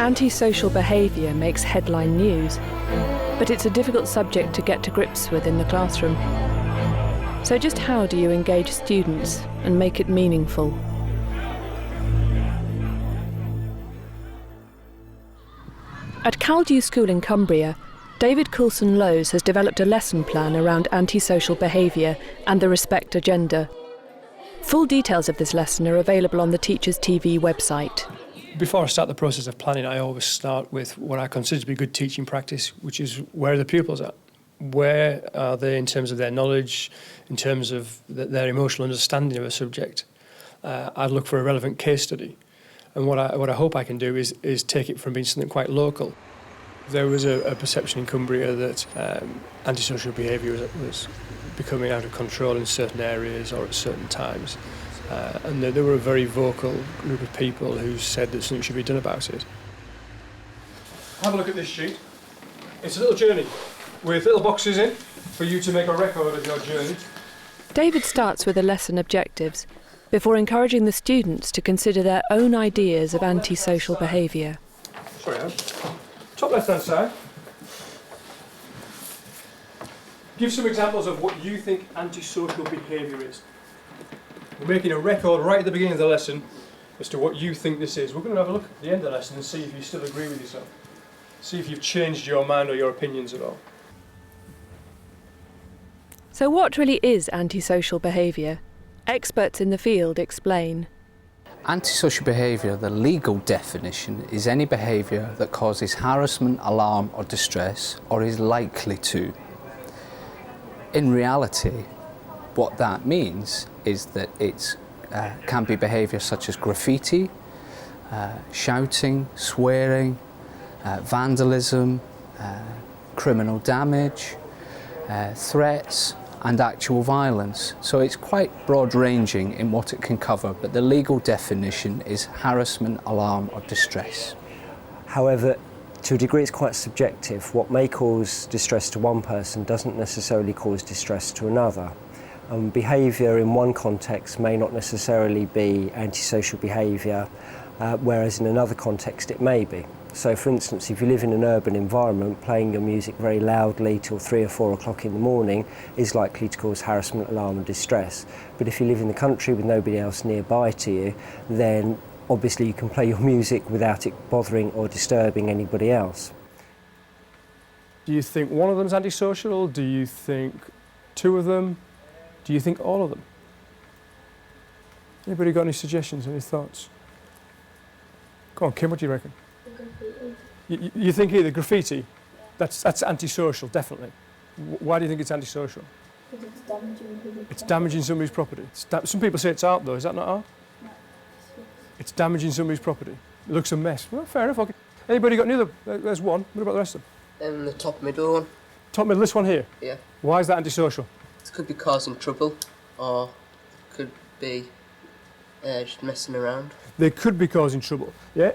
Anti-social behaviour makes headline news, but it's a difficult subject to get to grips with in the classroom. So just how do you engage students and make it meaningful? At Caldew School in Cumbria, David Coulson-Lowes has developed a lesson plan around anti-social behaviour and the respect agenda. Full details of this lesson are available on the Teachers TV website. Before I start the process of planning, I always start with what I consider to be good teaching practice, which is where are the pupils at? Where are they in terms of their knowledge, in terms of their emotional understanding of a subject? I'd look for a relevant case study. And what I hope I can do is take it from being something quite local. There was a perception in Cumbria that antisocial behaviour was becoming out of control in certain areas or at certain times. And there were a very vocal group of people who said that something should be done about it. Have a look at this sheet. It's a little journey with little boxes in for you to make a record of your journey. David starts with the lesson objectives before encouraging the students to consider their own ideas of antisocial behaviour. Sorry, Anne. Top left-hand side. Give some examples of what you think antisocial behaviour is. We're making a record right at the beginning of the lesson as to what you think this is. We're going to have a look at the end of the lesson and see if you still agree with yourself. See if you've changed your mind or your opinions at all. So what really is antisocial behaviour? Experts in the field explain. Antisocial behaviour, the legal definition, is any behaviour that causes harassment, alarm or distress or is likely to. In reality, what that means is that it can be behaviour such as graffiti, shouting, swearing, vandalism, criminal damage, threats and actual violence. So it's quite broad-ranging in what it can cover, but the legal definition is harassment, alarm or distress. However, to a degree it's quite subjective. What may cause distress to one person doesn't necessarily cause distress to another. Behaviour in one context may not necessarily be antisocial behaviour, whereas in another context it may be. So for instance, if you live in an urban environment, playing your music very loudly till 3 or 4 o'clock in the morning is likely to cause harassment, alarm and distress. But if you live in the country with nobody else nearby to you, then obviously you can play your music without it bothering or disturbing anybody else. Do you think one of them's antisocial? Do you think two of them? Do you think all of them? Anybody got any suggestions, any thoughts? Go on, Kim, what do you reckon? You think either graffiti? That's antisocial, definitely. Why do you think it's antisocial? Because it's damaging people's It's damaging somebody's property. Some people say it's art, though. Is that not art? No. It's damaging somebody's property. It looks a mess. Well, fair enough. Okay. Anybody got any other? There's one. What about the rest of them? The top middle one. Top middle, this one here? Yeah. Why is that antisocial? It could be causing trouble, or could be just messing around. They could be causing trouble. Yeah.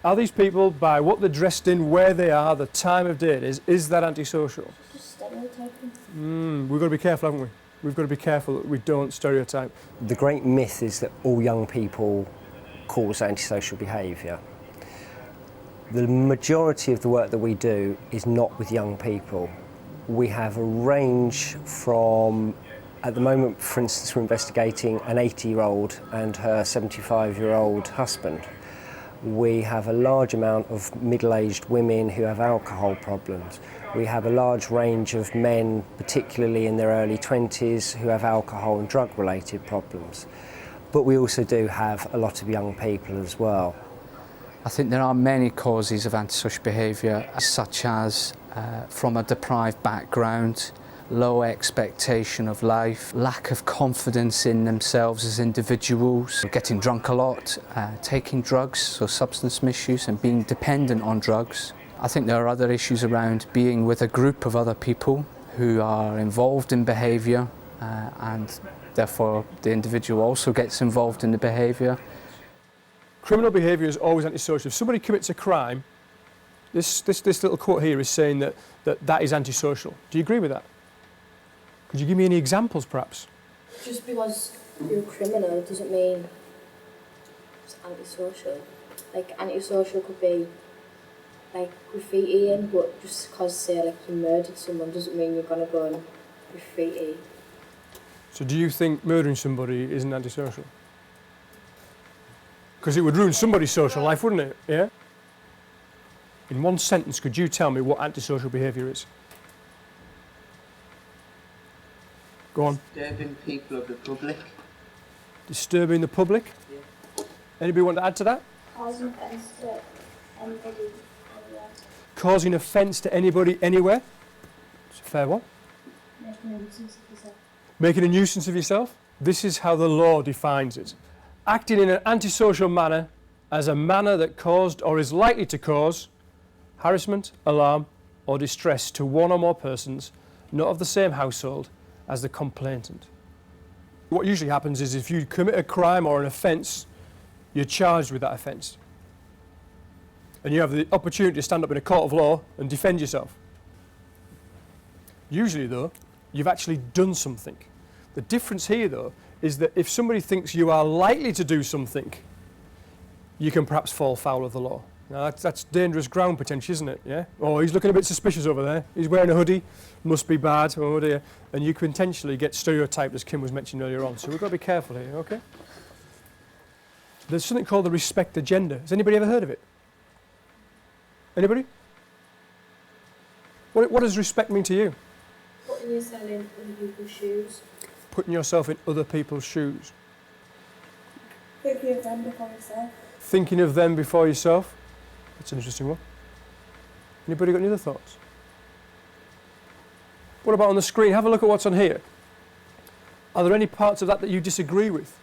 Are these people, by what they're dressed in, where they are, the time of day it is that antisocial? Just stereotyping. We've got to be careful, haven't we? We've got to be careful that we don't stereotype. The great myth is that all young people cause antisocial behaviour. The majority of the work that we do is not with young people. We have a range from, at the moment, for instance, we're investigating an 80-year-old and her 75-year-old husband. We have a large amount of middle-aged women who have alcohol problems. We have a large range of men, particularly in their early 20s, who have alcohol and drug-related problems. But we also do have a lot of young people as well. I think there are many causes of antisocial behaviour, such as from a deprived background, low expectation of life, lack of confidence in themselves as individuals, getting drunk a lot, taking drugs, so substance misuse and being dependent on drugs. I think there are other issues around being with a group of other people who are involved in behaviour and therefore the individual also gets involved in the behaviour. Criminal behaviour is always antisocial. If somebody commits a crime, this little quote here is saying that is antisocial. Do you agree with that? Could you give me any examples, perhaps? Just because you're a criminal doesn't mean it's antisocial. Like, antisocial could be like graffitiing, but just because say like you murdered someone doesn't mean you're gonna go and graffiti. So do you think murdering somebody isn't antisocial? Because it would ruin somebody's social life, wouldn't it? Yeah? In one sentence, could you tell me what antisocial behaviour is? Go on. Disturbing people of the public. Disturbing the public? Yeah. Anybody want to add to that? Causing offence to anybody anywhere. Causing offence to anybody anywhere? It's a fair one. Making a nuisance of yourself. Making a nuisance of yourself? This is how the law defines it. Acting in an antisocial manner as a manner that caused or is likely to cause harassment, alarm or distress to one or more persons not of the same household as the complainant. What usually happens is if you commit a crime or an offence, you're charged with that offence. And you have the opportunity to stand up in a court of law and defend yourself. Usually though, you've actually done something. The difference here though is that if somebody thinks you are likely to do something, you can perhaps fall foul of the law. Now that's dangerous ground potentially, isn't it? Yeah? Oh, he's looking a bit suspicious over there. He's wearing a hoodie, must be bad, oh dear. And you can potentially get stereotyped, as Kim was mentioning earlier on. So we've got to be careful here, okay? There's something called the respect agenda. Has anybody ever heard of it? Anybody? What does respect mean to you? Putting yourself in other people's shoes. Putting yourself in other people's shoes. Thinking of them before yourself. Thinking of them before yourself. That's an interesting one. Anybody got any other thoughts? What about on the screen? Have a look at what's on here. Are there any parts of that that you disagree with?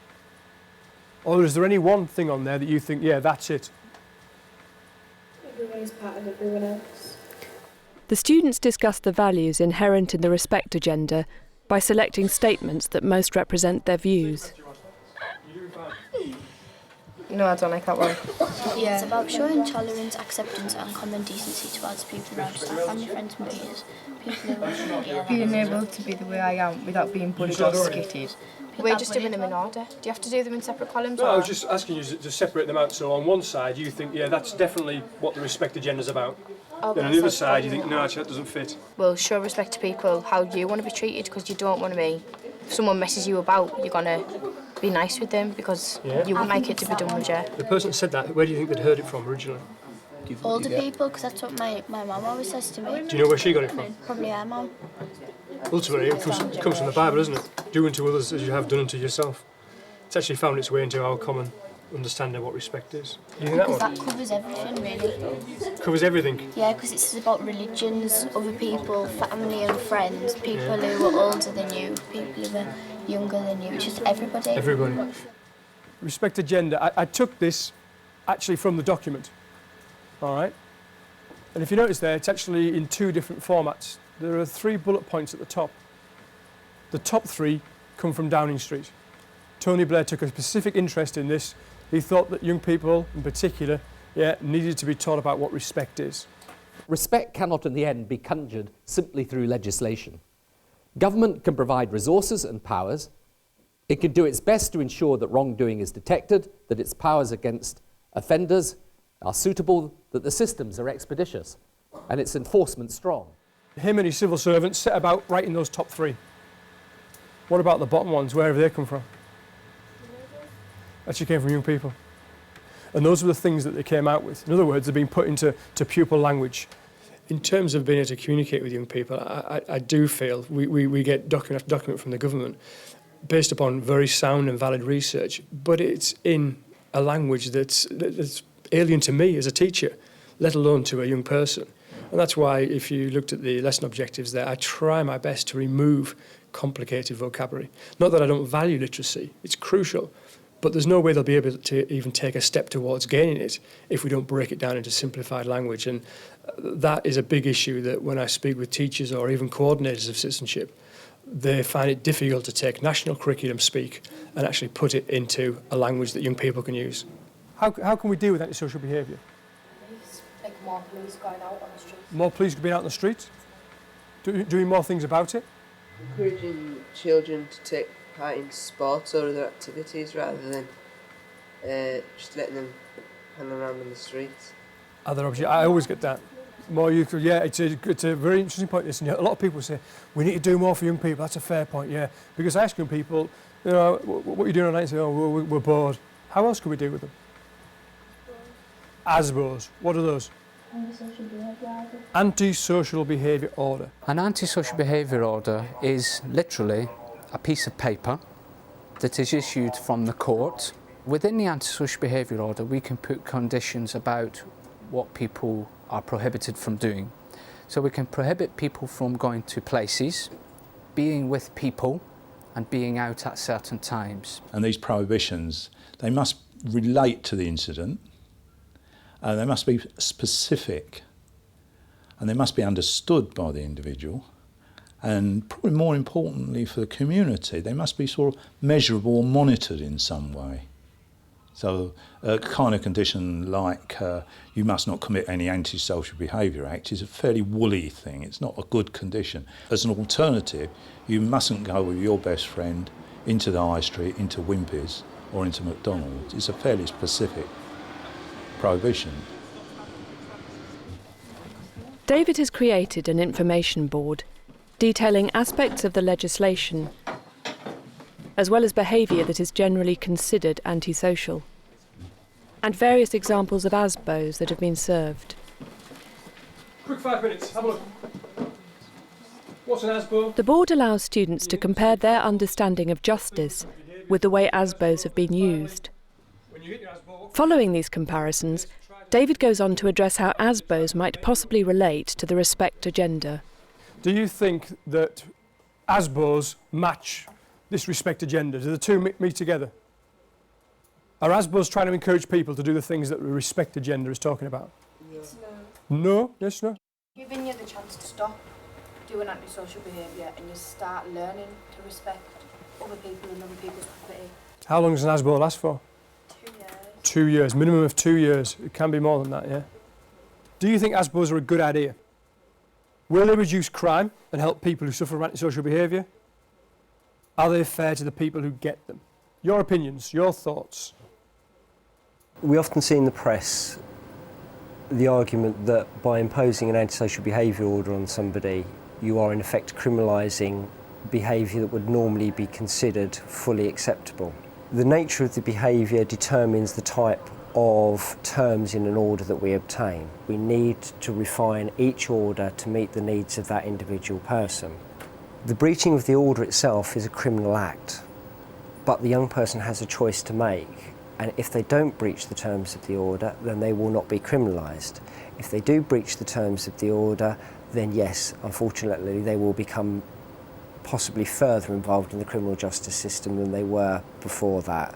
Or is there any one thing on there that you think, yeah, that's it? Everyone is part of everyone else. The students discuss the values inherent in the respect agenda by selecting statements that most represent their views. No, I don't like that one. Yeah. It's about showing tolerance, acceptance and common decency towards people around us, our family, friends and peers. People who are Being able to be the way I am without being bullied or skitted. We're just doing them in order. Do you have to do them in separate columns? No, I was just asking you to separate them out. So on one side you think, yeah, that's definitely what the respect agenda is about. Then on the other side you think, no, actually that doesn't fit. Well, show respect to people how you want to be treated, because you don't want to be... If someone messes you about, you're going to be nice with them because you wouldn't like it to be done with you. The person that said that, where do you think they'd heard it from originally? older people, because that's what my mum always says to me. Do you know where she got it from? Probably her mum. Ultimately, it comes from the Bible, doesn't it? Do unto others as you have done unto yourself. It's actually found its way into our common understanding of what respect is. Do you think that one? That covers everything, really. Covers everything? Yeah, because it's about religions, other people, family and friends, people who are older than you, people who are younger than you, it's just everybody. Everybody. Respect agenda. I took this actually from the document, all right? And if you notice there, it's actually in two different formats. There are 3 bullet points at the top. The top 3 come from Downing Street. Tony Blair took a specific interest in this. He thought that young people, in particular, needed to be taught about what respect is. Respect cannot in the end be conjured simply through legislation. Government can provide resources and powers. It can do its best to ensure that wrongdoing is detected, that its powers against offenders are suitable, that the systems are expeditious, and its enforcement strong. Him and his civil servants set about writing those top 3. What about the bottom ones? Where have they come from? Actually came from young people. And those were the things that they came out with. In other words, they're being put into pupil language. In terms of being able to communicate with young people, I do feel we get document after document from the government based upon very sound and valid research, but it's in a language that's alien to me as a teacher, let alone to a young person. And that's why, if you looked at the lesson objectives there, I try my best to remove complicated vocabulary. Not that I don't value literacy, it's crucial, but there's no way they'll be able to even take a step towards gaining it if we don't break it down into simplified language. And that is a big issue that when I speak with teachers or even coordinators of citizenship, they find it difficult to take national curriculum speak and actually put it into a language that young people can use. How can we deal with antisocial behaviour? Like more police going out on the streets. More police being out on the streets? Doing more things about it? Encouraging children to take part in sports or other activities rather than just letting them hang around on the streets. Other opportunities. I always get that. More youth, yeah, it's a very interesting point. This, and a lot of people say we need to do more for young people. That's a fair point, yeah. Because I ask young people, you know, what are you doing at night? They say, oh, we're bored. How else can we do with them? ASBOs. What are those? Anti-social behaviour order. Anti-social behaviour order. An anti-social behaviour order is literally a piece of paper that is issued from the court. Within the anti-social behaviour order, we can put conditions about what people are prohibited from doing. So we can prohibit people from going to places, being with people, and being out at certain times. And these prohibitions, they must relate to the incident, and they must be specific, and they must be understood by the individual, and probably more importantly for the community, they must be sort of measurable or monitored in some way. So a kind of condition like you must not commit any anti-social behaviour act is a fairly woolly thing. It's not a good condition. As an alternative, you mustn't go with your best friend into the high street, into Wimpy's or into McDonald's. It's a fairly specific prohibition. David has created an information board detailing aspects of the legislation as well as behaviour that is generally considered antisocial, and various examples of ASBOs that have been served. Quick 5 minutes, have a look. What's an ASBO? The board allows students to compare their understanding of justice with the way ASBOs have been used. Following these comparisons, David goes on to address how ASBOs might possibly relate to the respect agenda. Do you think that ASBOs match this respect agenda? Do the two meet together? Are ASBOs trying to encourage people to do the things that the respect agenda is talking about? Yes, no. No? Yes, no? Giving you the chance to stop doing antisocial behaviour and you start learning to respect other people and other people's property. How long does an ASBO last for? 2 years. 2 years, minimum of 2 years. It can be more than that, yeah? Do you think ASBOs are a good idea? Will they reduce crime and help people who suffer from antisocial behaviour? Are they fair to the people who get them? Your opinions, your thoughts. We often see in the press the argument that by imposing an antisocial behaviour order on somebody, you are in effect criminalising behaviour that would normally be considered fully acceptable. The nature of the behaviour determines the type of terms in an order that we obtain. We need to refine each order to meet the needs of that individual person. The breaching of the order itself is a criminal act, but the young person has a choice to make, and if they don't breach the terms of the order, then they will not be criminalised. If they do breach the terms of the order, then yes, unfortunately, they will become possibly further involved in the criminal justice system than they were before that.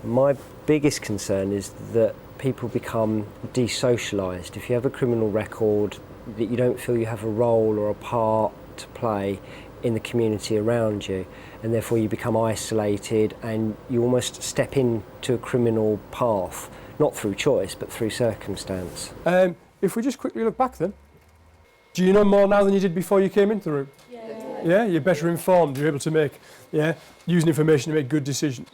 My biggest concern is that people become desocialised. If you have a criminal record, that you don't feel you have a role or a part to play in the community around you, and therefore you become isolated and you almost step into a criminal path, not through choice but through circumstance. If we just quickly look back then, do you know more now than you did before you came into the room? Yeah, you're better informed, you're able to make, using information to make good decisions.